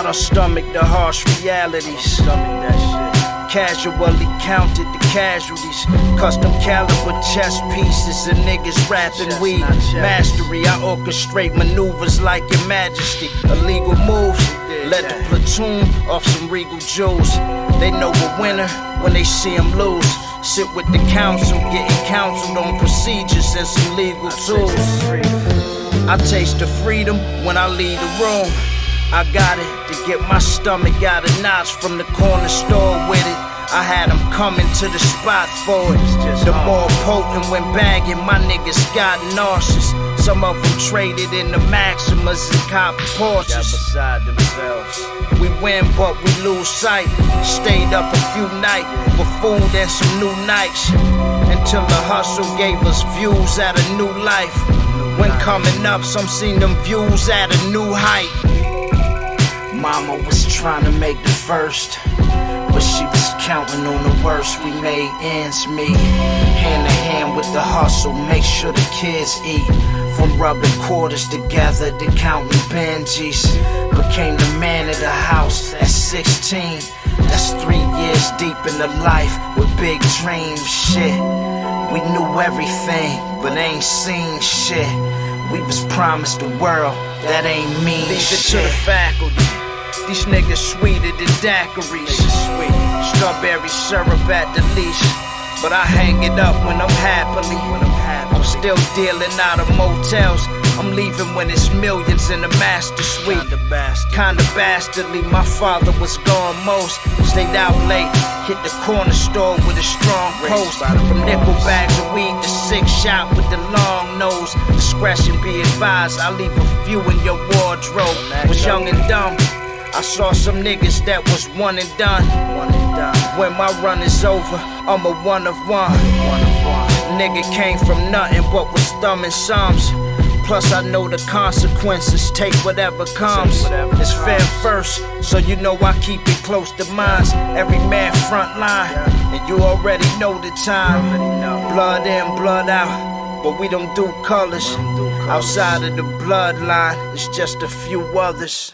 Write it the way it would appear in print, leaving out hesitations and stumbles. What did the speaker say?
I done stomached the harsh realities. Casually counted the casualties. Custom caliber chess pieces and niggas rapping weed. Mastery, I orchestrate maneuvers like your majesty. Illegal moves, let the platoon off some regal jewels. They know a winner when they see him lose. Sit with the council, getting counseled on procedures and some legal tools. I taste the freedom when I leave the room. I got it to get my stomach out of knots from the corner store with it. I had them coming to the spot for it. The more potent when bagging, my niggas got nauseous. Some of them traded in the Maximas and cop Porsches. We win but we lose sight. Stayed up a few nights for food and some new nights, until the hustle gave us views at a new life. When coming up, some seen them views at a new height. Mama was trying to make the first, but she was counting on the worst. We made ends meet, hand to hand with the hustle, make sure the kids eat. From rubbing quarters together to counting Benjis. Became the man of the house at 16. That's 3 years deep in the life with big dreams. Shit, we knew everything, but ain't seen shit. We was promised the world, that ain't mean shit. Leave it to the faculty. These niggas sweeter than daiquiris. Strawberry syrup at the least, but I hang it up when I'm happily. I'm still dealing out of motels. I'm leaving when it's millions in the master suite. Kinda bastardly, my father was gone most. Stayed out late, hit the corner store with a strong post. From nickel bags of weed to 6-shot with the long nose. Discretion be advised, I leave a few in your wardrobe. Was young and dumb, I saw some niggas that was one and done. When my run is over, I'm a one of one. Nigga came from nothing but was thumbing sums. Plus I know the consequences, take whatever comes. It's fair first, so you know I keep it close to mines. Every man front line, and you already know the time. Blood in, blood out, but we don't do colors. Outside of the bloodline, it's just a few others.